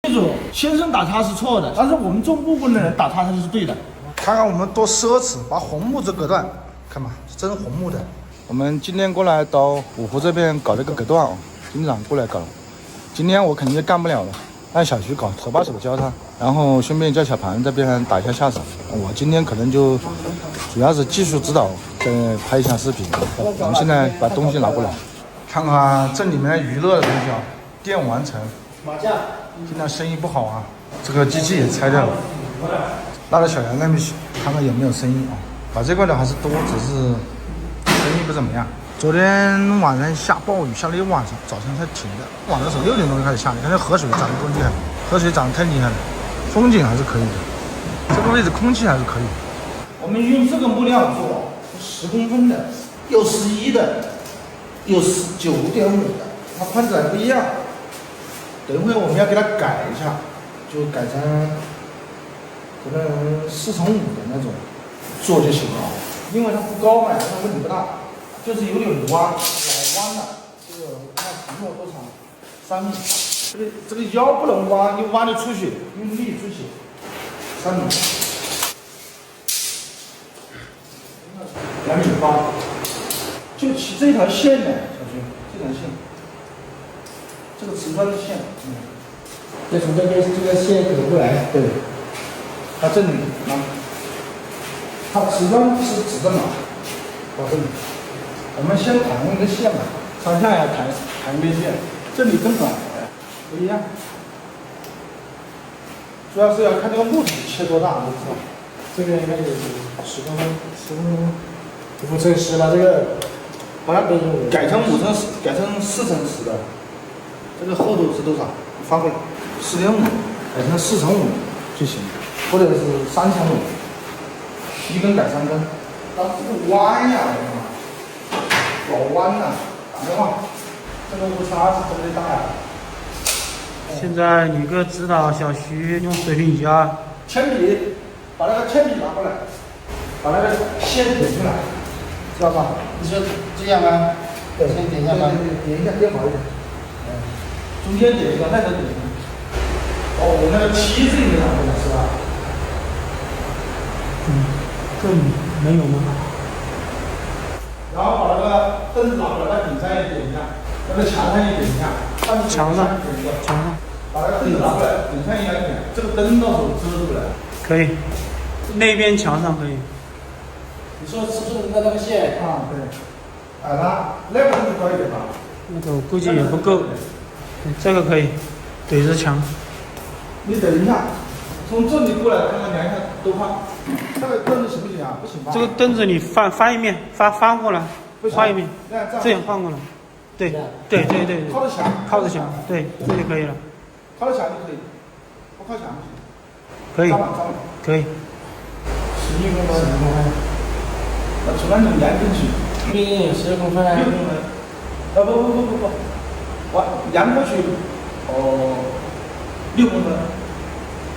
记住，先生打叉是错的，但是我们做木工的人打叉才是对的。看看我们多奢侈，把红木这隔断，看嘛，真红木的。我们今天过来到五湖这边搞这个隔断哦，经常过来搞。今天我肯定干不了了，让小徐搞，手把手教他，然后顺便叫小盘这边打一下下手。我今天可能就主要是技术指导，再拍一下视频。我们现在把东西拿过来，看看这里面的娱乐的东西啊，电完成。麻将。今天生意不好啊，这个机器也拆掉了。拉到小杨那边去，看看有没有生意啊。把这块的还是多，只是生意不怎么样。昨天晚上下暴雨，下了一晚上，早上才停的。晚的时候6点钟就开始下，你看这河水涨得多厉害，河水涨得太厉害了。风景还是可以的，这个位置空气还是可以。我们用这个木料做10公分的，有11的，有9.5的，它宽窄不一样。等会我们要给它改一下，就改成可能4乘5的那种做就行了。因为它不高嘛，那问题不大，就是有点弯，老弯了。这个我看承诺多长，3米。这个腰不能弯，你弯了出血，用力出血。3米，2.8米，就起这条线呢，小徐，这条线。这个瓷砖的线，再从这边这个线隔过来，对，它这里啊，它瓷砖是直的嘛，到这里，我们先弹一个线嘛，上下要弹一根线，这里跟短不一样，主要是要看这个木头切多大，就知道。这边应该有10公分，10公分，5乘10了，这个把它改成5乘10，改成4乘10的。这个厚度是多少？翻过来，4.5，改成4乘5就行，或者是3乘5，一根改3根。但这个弯呀，老弯了，打电话，这个误差是真的大呀。现在吕哥指导小徐用水平仪啊，铅笔，把那个铅笔拿过来，把那个线点出来，知道吧？你说这样吗？对，先点一下吗？点一下更好一点。中间点一个，那个点。哦，我那个梯子里面拿过来是吧？这里没有吗？然后把那个凳子拿过来，在顶上也点一下，那个墙上也点一下，墙上，墙上。把那个凳子拿过来，顶上也要点，这个灯到时候遮住了。可以，那边墙上可以。你说是不是那根线？啊，对。那个凳子高一点吧？那个我估计也不够。这个可以，怼着墙。你等一下，从这里过来看看量一下多宽。这个凳子行不行啊？不行吧？这个凳子你翻一面，翻过来，换一面，这样换过来。对，靠着墙，靠着墙，对，这就可以了。靠着墙就可以，不靠墙不行。可以，可以。11公分，从那里量进去。10公分。6公分。不，我量过去，6公分，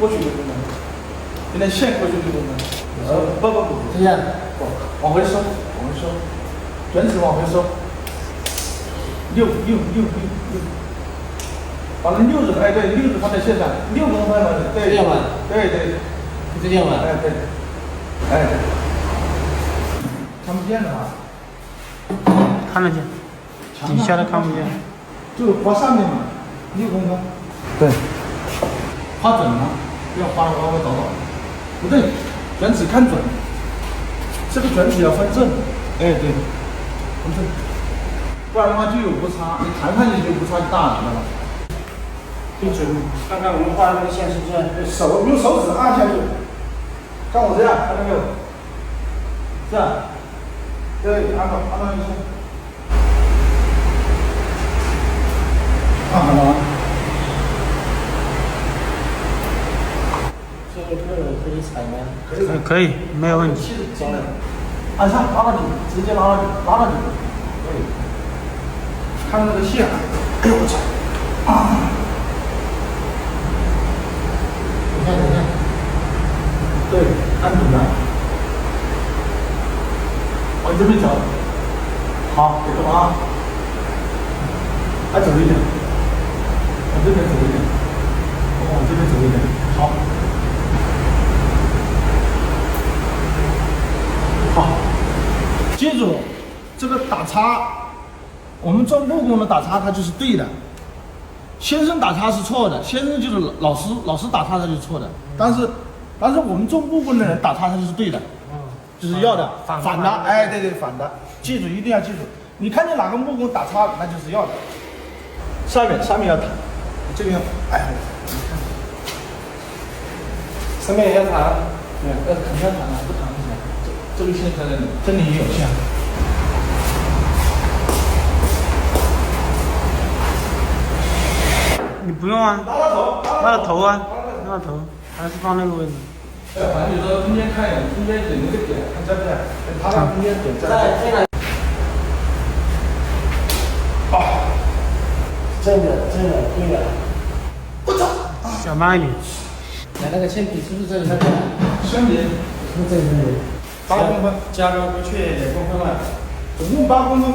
过去6公分，现在线过去6公分。不，这样，不，往回收，卷尺往回收。6，把那6字，哎对，6字放在线上，6公分嘛，对。这样吧？对。就这样吧？哎对。看不见的啊。看得见，底下的看不见。就画上面嘛，6公分。对。画准了，不要画的歪歪倒倒。不对，卷尺看准。这个卷尺要分正。哎对，分正。不然的话就有误差，你弹上去就误差就大了，知道吧？对准，看看我们画的那个线是不是？用手指按下去，像我这样，看到没有？这样。对，按到一下。好了。这个可以踩吗？可以，没有问题。按上，拉到底，直接拉到底。对。看那个线，哎呦我操！你看，对，按准了。往这边走。好，别动啊。还走一点。往这边走一点。打叉，我们做木工的打叉它就是对的。先生打叉是错的，先生就是老师打叉他就是错的。但是我们做木工的人打叉他就是对的，就是要的反的，哎，对对反的，记住一定要记住。你看见哪个木工打叉，那就是要的。上面要弹，这边哎呀，上面也要弹，对，肯定要弹的，不弹不行。这个线在这里，这里也有线。你不用啊，拉到头啊，拉到头，还是放那个位置。反正你说中间看一眼，中间有那个点，看这边，它的中间点在哪？啊，正的，对的。我操！小慢一点。来，那个铅笔是不是这里？铅笔是不是这里？8公分，加了过去2公分了，总共8公分，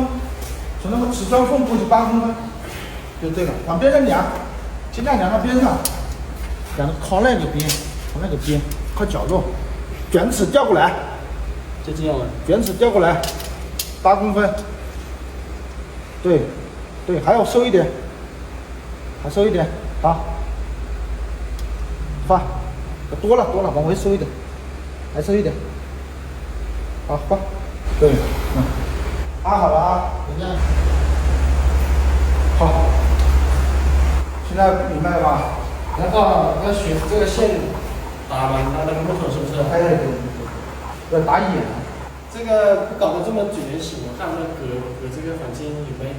从那个瓷砖缝过去8公分，就这个，往边上量，尽量量到边上，量靠那个边，靠角落，卷尺调过来，就这样了。卷尺调过来，8公分，对，还要收一点，好，放，多了，往回收一点，还收一点。好，放。对，好了啊，等一下。好，现在明白了吧？然后要选这个线打完它那个木头是不是？哎，对，要打眼。这个不搞得这么绝行，我看那隔这个房间有没有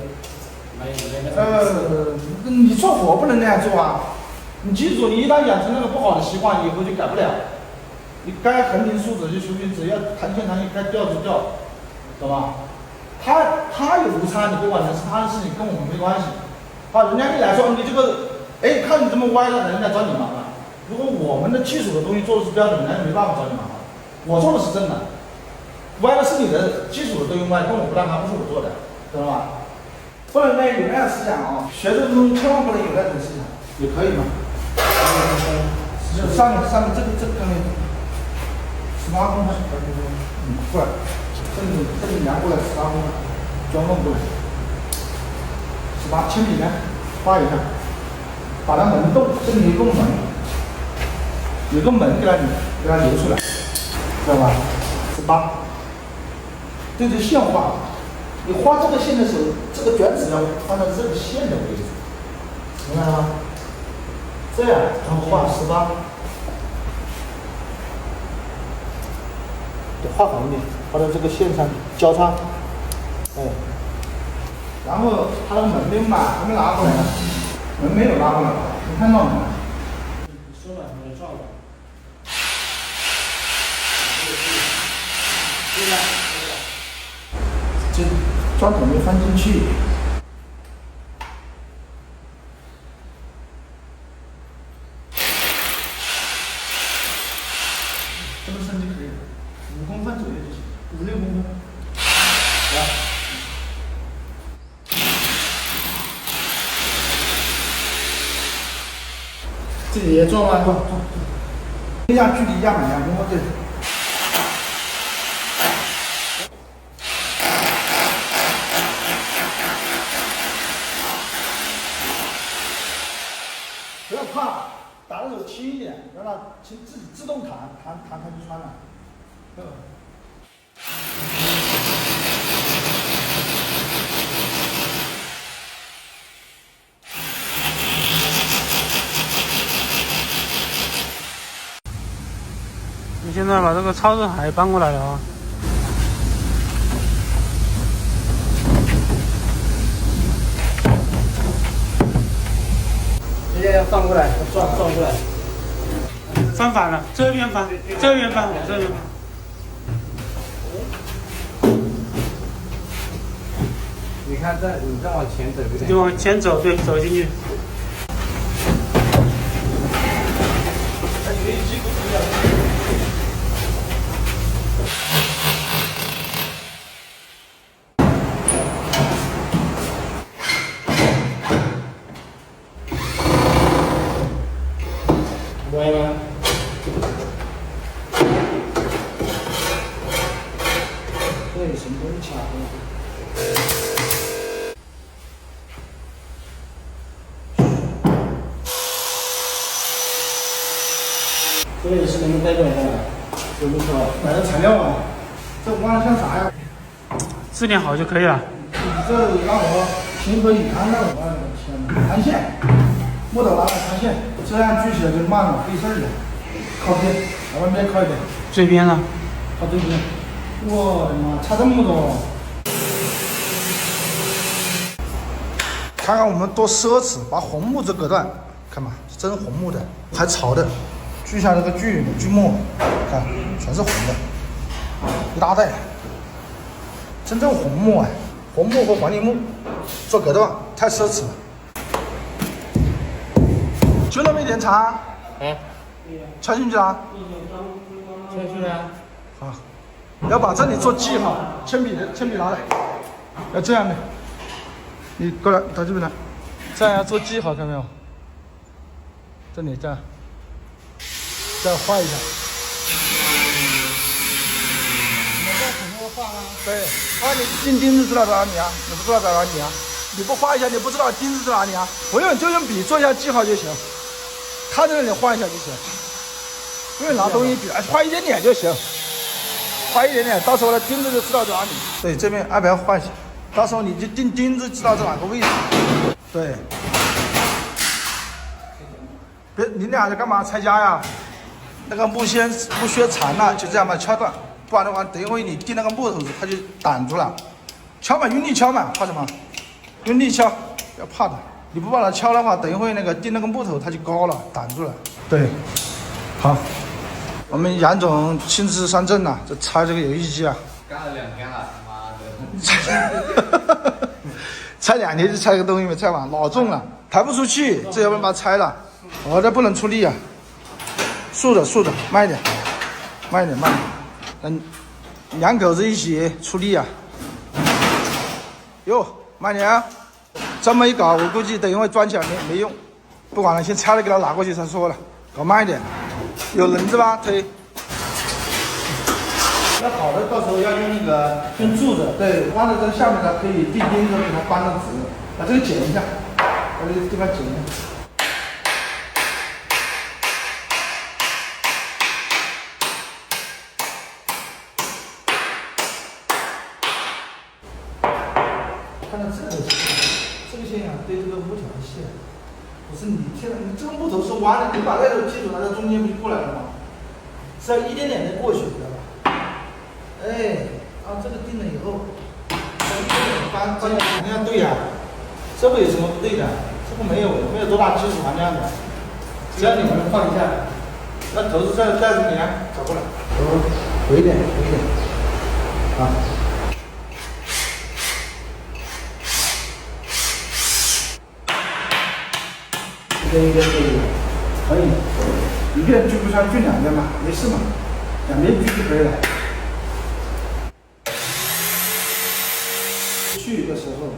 你做活不能那样做啊！你记住，你一旦养成那个不好的习惯，以后就改不了。你该横平竖直就竖平直，要弹线该调就调，懂吧？他有误差，你不管，那是他的事情，跟我们没关系。好，人家一来说你这个，哎，看你这么歪了，人家找你麻烦。如果我们的基础的东西做的是标准，人家没办法找你麻烦。我做的是真的，歪的是你的基础的东西歪，跟我不搭嘎，不是我做的，懂了吧？不能有那样思想啊！学这个东西千万不能有那种思想，也可以吗？上面这个上面18公分，过来，这里量过来18公分，装弄过来，18铅笔呢，画一下，把它门洞，这里有个门，给它留出来，知道吧？18，对着线画。你画这个线的时候，这个卷尺要放到这个线的位置，明白了吗？这样，然后画18，得画好一点，画到这个线上交叉，哎，然后它的门边嘛还没拉过来呢，门没有拉过来，没看到门。收了，我撞了。这砖头没翻进去。这么深就可以了，5公分左右就行，5、6公分。来，这里也撞了，撞，这样距离压满2公分，对。不要怕，打的手轻一点，让它自己自动弹它就穿了。你现在把这个操作台搬过来了啊。直接要翻过来，转过来。翻反了，这边翻，这边翻，这边翻。你看你再往前走一点。就往前走，对，走进去。歪吗？这里什么东西卡的？这个也是能带过来的，有不错。买的材料啊，这挖的像啥呀？质量好就可以了。你这让我情何以堪呢？我的天哪！焊线，木头拿来焊线，这样锯起来就慢了，费事儿了。靠边，往外面靠一点。这边呢？靠这边。我的妈，差这么多！看看我们多奢侈，把红木这隔断，看嘛，真红木的，还潮的。锯下这个锯末，看全是红的，一大袋。真正红木啊，红木和黄泥木做隔断太奢侈了。就那么一点长，敲进去了。进去啊。好，要把这里做记号，铅笔拿来，要这样的。你过来，到这边来，这样要做记号，看到没有？这里这样，再画一下。对，你钉钉子知道在哪里啊？你不知道在哪里啊？你不画一下，你不知道钉子在哪里啊？不用，就用笔做一下记号就行，看着那里画一下就行，不用拿东西笔，画一点点就行，画一点点，到时候呢钉子就知道在哪里。对，这边要不要画一下？到时候你就钉钉子知道在哪个位置。对，别，你俩在干嘛拆家呀？那个木屑残了，就这样把它敲断。不然的话，等一会你钉那个木头，它就挡住了。敲嘛，用力敲嘛，怕什么？用力敲，不要怕的。你不把它敲的话，等一会那个钉那个木头，它就高了，挡住了。对，好，我们杨总亲自上阵了，这拆这个游戏机啊。干了2天了，他妈的！拆2天就拆个东西没拆完，老重了，抬不出去，这要不然把它拆了。这不能出力啊，竖着，慢一点，慢一点。两口子一起出力啊！哟，慢点啊！这么一搞，我估计等一会装起来没用。不管了，先拆了给他拿过去再说了。搞慢一点，有轮子吧？推。要好的，到时候要用那个用柱子，对，放在这下面的可以钉钉子，给它关到直。把这个剪一下，把这个地方剪一下。看到这个线呀，对这个木条的线，不是你现在你这个木头是弯的，你把那个基础拿在中间不就过来了吗？是要一点点的过去，知道吧？哎，这个定了以后，翻肯定要对呀，这不有什么不对的？这不没有多大技术含量的，只要你们放一下，那头子再带着你啊，找过来，回一点，啊。一边可以，一边锯不上，锯2边嘛，没事嘛，2边锯就可以了。锯的时候，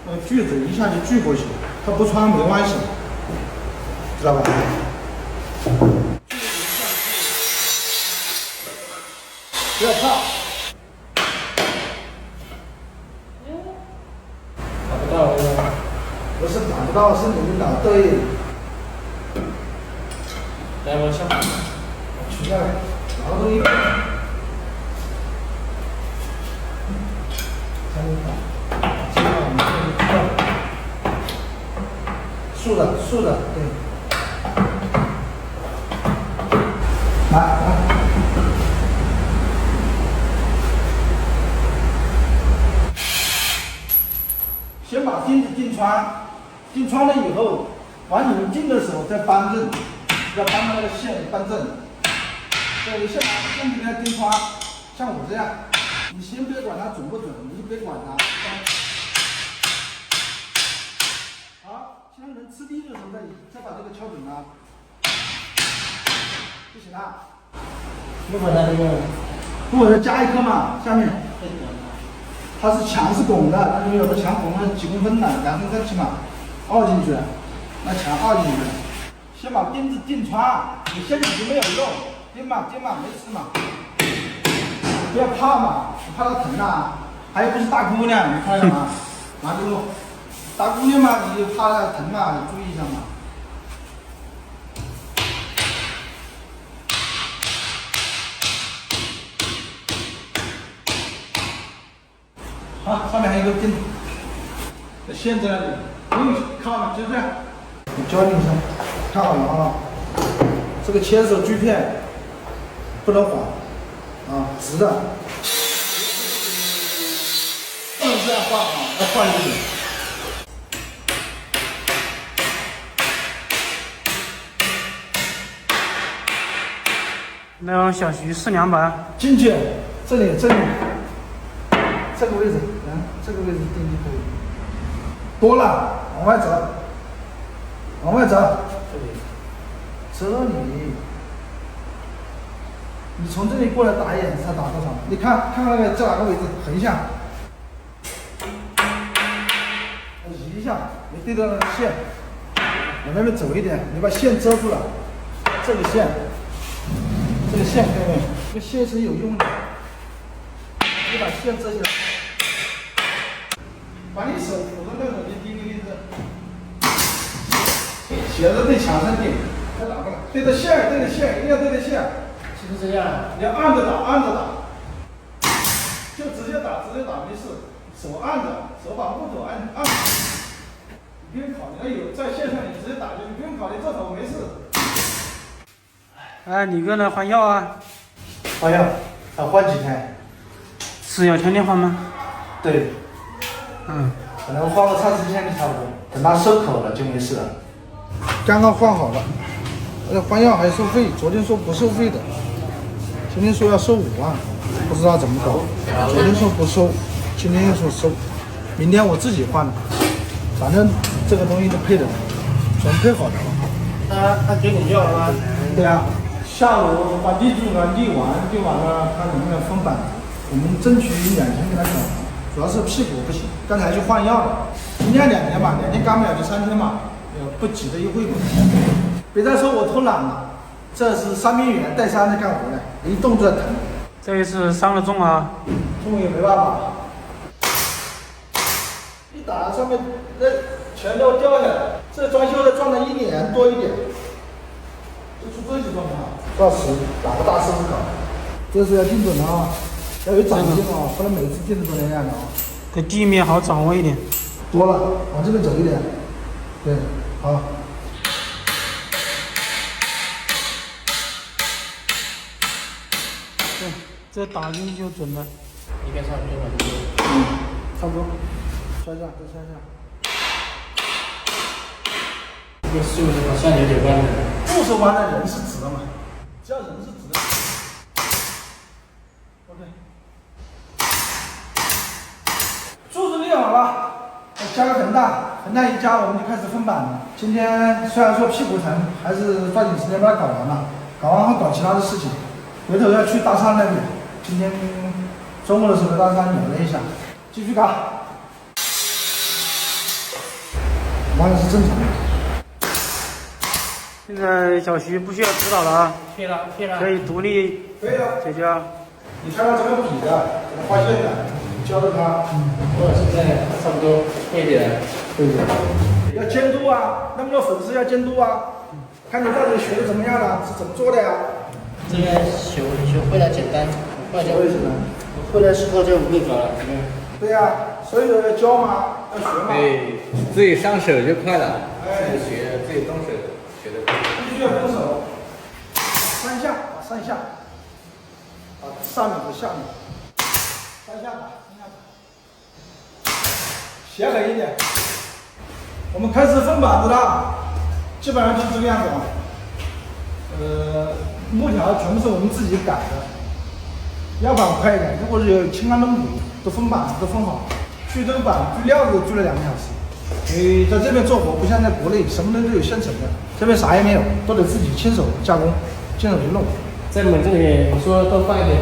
那个锯子一下就锯过去，它不穿没关系，知道吧？不要怕，打不到是吧？不是打不到，是你们打对。来，我下。取下来，拿个东西。竖的，对。来。先把钉子钉穿了以后，往里面钉的时候再扳正，要扳那个线扳正。对，你先把线给它钉穿，像我这样，你先别管它准不准，你就别管它。好，现在能吃力的时候再把这个敲准了，就行了。不管它这个，不我再加一颗嘛，下面。它是墙是拱的，但是有的墙拱了几公分的，2公分起码凹进去，那墙凹进去，先把钉子钉穿，你现在就没有用，钉嘛，没事嘛，不要怕嘛，你怕它疼啊，还有不是大姑娘，你看干嘛？拿这个，大姑娘嘛，你就怕它疼嘛，你注意一下嘛。好，上面还有一个钉子，线在那里，不用看了，就这样。我教你一下，看好了啊，这个牵手锯片不能晃啊，直的，不能这样换啊，要换一点。那让小徐试两把。进去，这里，这个位置，这个位置定就可以。多了，往外走，往外走，这里，你从这里过来打一眼，才打多少？你看那个在哪个位置？横向，移一下，你对着那个线，往那边走一点，你把线遮住了，这个线。这个线看到没有？这个线是有用的，你把线遮起来，把你手扶着那种钉子，斜着对墙上钉，再打过来，对着线，对着线，一定要对着线，是不是这样？你要按着打，按着打，就直接打，没事，手按着，手把木头按，你不用考虑，有在线上你直接打就不用考虑这头没事。哎，李哥呢？换药啊？换药，还换几台？是要天天换吗？对，可能换个3、4天就差不多，等它收口了就没事了。刚刚换好了，换药还收费，昨天说不收费的，今天说要收5万，不知道怎么搞。昨天说不收，今天又说收，明天我自己换的，反正这个东西都配的，全配好的了。他给你药了吗？对啊。下午把地基完立完了，他能不能分板？我们争取2天给他搞完，主要是屁股不行。刚才去换药了，今天2天吧，2天干不了就3天嘛，不急的一会嘛。别再说我偷懒了，这是3边员带伤的干活的，一动就疼。这一次伤了重啊，重也没办法，一打上面那全都掉下来，这装修的装了1年多一点。就出这些状况，到时哪个大师傅搞？这是要精准的啊，要有长进啊，不能每次定的都那样的啊。给地面好掌握一点。多了，往这边走一点。对，好。对，这打进去就准了。应该差不多吧？差不多。摔下，再摔下。这个树好像有点弯的。不是弯的，人是直的嘛？只要人是直的。OK。柱子立好了，加个横带，横带一加，我们就开始分板了。今天虽然说屁股疼，还是抓紧时间把它搞完了。搞完后搞其他的事情，回头要去大山那边。今天中午的时候大山聊了一下，继续搞。完了是正常的。现在小徐不需要指导了啊，可以可以独立解决啊。你看到这个笔的，这个画线的，你教着他，我现在差不多会一点。要监督啊，那么多粉丝要监督啊，看你到底学的怎么样了，是怎么做的呀？这个学会了简单，会就会什么？会了之后就不会搞了。对呀，所以说要教嘛，要学嘛。对，自己上手就快了。哎，自己动手学的快。必须要动手。3下打3下，把上面和下面3下打，3下打，斜横一点。我们开始分板子了，基本上就是这个样子啊。木条全部是我们自己改的，要板快一点。如果是有轻安龙骨，都分板子都分好，锯这个板锯料子锯了2个小时。在这边做活不像在国内什么都有现成的，这边啥也没有，都得自己亲手加工，亲手去弄。在我们这里，你说多放一点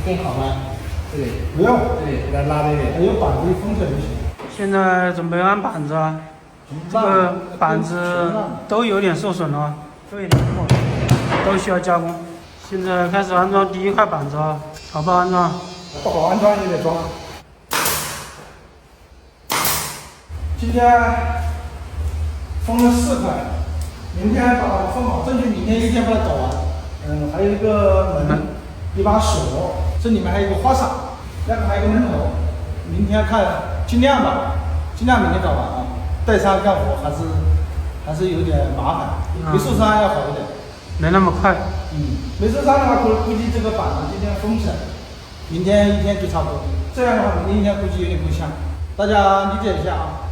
更好吗？对，不用，对，给它拉那点。还有板子封起来就行。现在准备安板子啊，这个板子都有点受损了，都有点破，都需要加工。现在开始安装第1块板子啊，好不好安装？不好安装也得装。今天封了4块，明天把它封好，争取明天1天把它搞完。还有一个门，一把锁，这里面还有一个花洒，那个还有一个门头，明天看，尽量吧，尽量明天搞完啊。带伤干活还是有点麻烦，没受伤要好一点。没那么快。没受伤的话，估计这个板子今天封起来，明天一天就差不多。这样的话，明天一天估计有点够呛，大家理解一下啊。